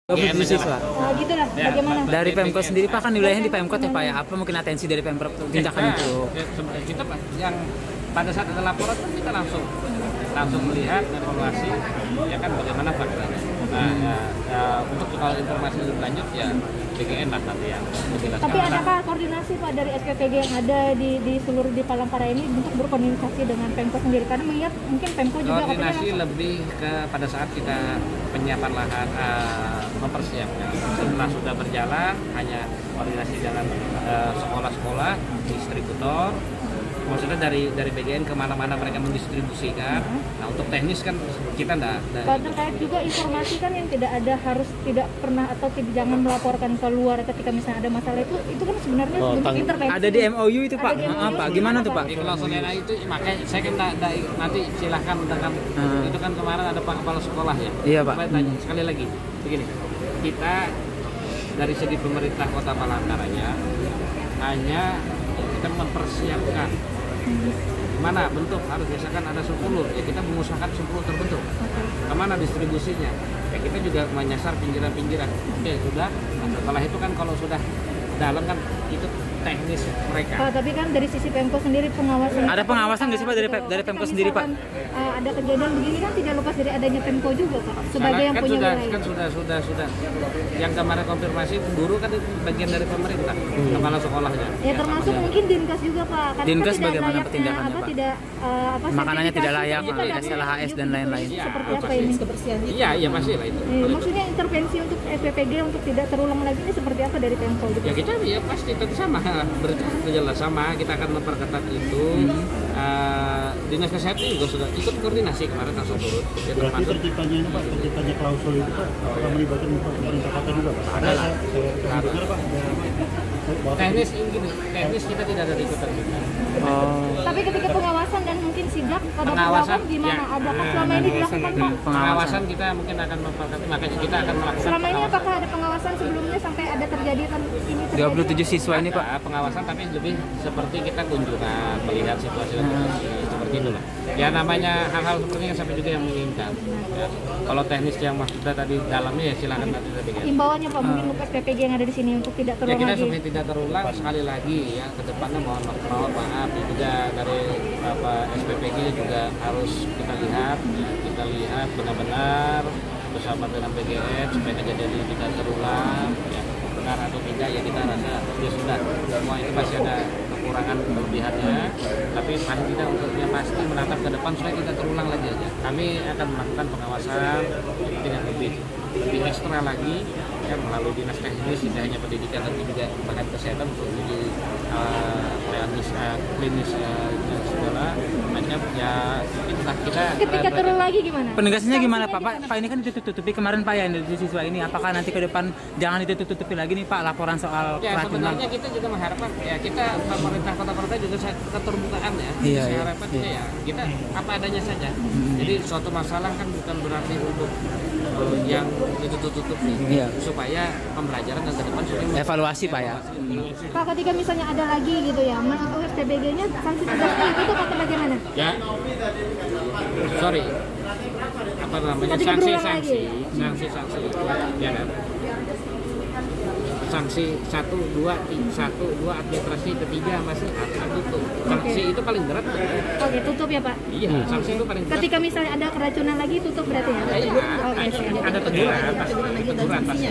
27 siswa. Gitu lah, bagaimana? Dari Pemkot sendiri Pak, kan wilayahnya di Pemkot ya Pak ya, apa mungkin atensi dari Pemkot tindakan itu? Kita yang pada saat ada laporan kan kita langsung melihat evaluasi ya kan bagaimana faktanya. Nah, untuk kalau informasi lebih lanjut ya BGN lah nanti yang menjelaskan. Tapi adakah koordinasi Pak dari SPPG yang ada di seluruh di Palangkaraya ini untuk berkoordinasi dengan Pemkot sendiri? Karena mengingat mungkin Pemkot juga koordinasi lebih ke pada saat kita penyiapan lahan mempersiapkan. Setelah sudah berjalan hanya koordinasi dengan sekolah-sekolah, distributor. Maksudnya dari BGN kemana-mana mereka mendistribusikan. Nah untuk teknis kan kita enggak. Terkait juga informasi kan yang tidak pernah atau jangan melaporkan keluar ketika misalnya ada masalah itu kan sebenarnya bentuk intervensi. Ada di MOU itu Pak. Pak gimana tuh Pak? Di klausulnya itu makanya saya kan nanti silahkan dengan itu kan kemarin ada Pak Kepala Sekolah ya. Iya Pak. Sekali lagi begini, kita dari segi pemerintah Kota Palangkaraya hanya kita mempersiapkan mana bentuk harus biasakan ada 10 ya kita mengusahakan 10 terbentuk kemana distribusinya ya kita juga menyasar pinggiran-pinggiran ya sudah nah, setelah itu kan kalau sudah dalam kan itu teknis mereka. Tapi kan dari sisi Pemkot sendiri pengawasan. Ada pengawasan nggak sih Pak dari Pemkot sendiri Pak? Ada kejadian begini kan tidak lepas dari adanya Pemkot juga Pak sebagai yang punya wilayah. Kan sudah. Yang kemarin konfirmasi guru kan itu bagian dari pemerintah, kepala sekolahnya. Ya termasuk mungkin Dinkes juga Pak. Karena Dinkes tidak bagaimana layaknya, tindakannya Pak? Makanannya tidak layak, SLHS dan lain-lain. Seperti apa ini kebersihannya? Iya pasti lah itu. Maksudnya intervensi untuk SPPG untuk tidak terulang lagi ini seperti apa dari Pemkot? Ya kita ya pasti tentu sama berjalan sama kita akan memperketat itu. Dinas Kesehatan juga sudah ikut koordinasi kemarin langsung turut. Berarti terciptanya ini Pak, terciptanya klausul itu Pak, apakah melibatkan pemerintah kota juga Pak? Ada Pak. Teknis ini teknis kita tidak ada ikutan juga. Tapi ketika pengawasan dan mungkin sigap pada pengawasan gimana? Ya, adakah selama ini dilakukan Pak? Pengawasan kita mungkin akan memperketat, makanya kita akan melakukan. Selama ini apakah ada pengawasan sebelumnya sampai ada terjadi ini? 27 siswa ini Pak. Pengawasan tapi lebih seperti kita kunjungan melihat situasi seperti itu lah. Ya namanya hal-hal seperti ini sampai juga yang menginginkan. Ya. Kalau teknis yang maksudnya tadi dalamnya ya silakan nanti kita bikin. Imbauannya Pak mungkin untuk SPPG yang ada di sini untuk tidak terulang ya, kita lagi. supaya tidak terulang sekali lagi ya ke depannya mohon maaf ya, juga dari SPPG juga harus kita lihat benar-benar bersama dengan BGN supaya kejadian ini tidak terulang ya benar atau tidak ya kita rasa ya sudah semua itu pasti ada kekurangan kelebihannya tapi paling tidak untuk yang pasti menatap ke depan supaya tidak terulang lagi aja kami akan melakukan pengawasan mungkin yang lebih ekstra lagi ya melalui dinas teknis tidak hanya pendidikan tapi juga bahkan kesehatan untuk uji klinis segala macam ya itulah kita ketika turun lagi gimana? Penegasannya gimana Pak? Pak ini kan ditutupi kemarin Pak ya dari siswa ini apakah nanti ke depan jangan ditutupi lagi nih Pak laporan soal ya sebenarnya kita juga mengharapkan ya kita pemerintah kota juga keterbukaan ya saya harapkan juga ya kita apa adanya saja jadi suatu masalah kan bukan berarti untuk yang ditutup supaya pembelajaran dan ke depan sudah evaluasi Pak ya. Pak ketika misalnya ada lagi gitu ya SPBG-nya sanksi tegas itu atau bagaimana? Ya sorry apa namanya sanksi ya kan sanksi 1, 2 administrasi ketiga masih tutup sanksi itu paling berat tutup ya Pak iya sanksi itu paling berat ketika misalnya ada keracunan lagi tutup berarti ya ada teguran pasti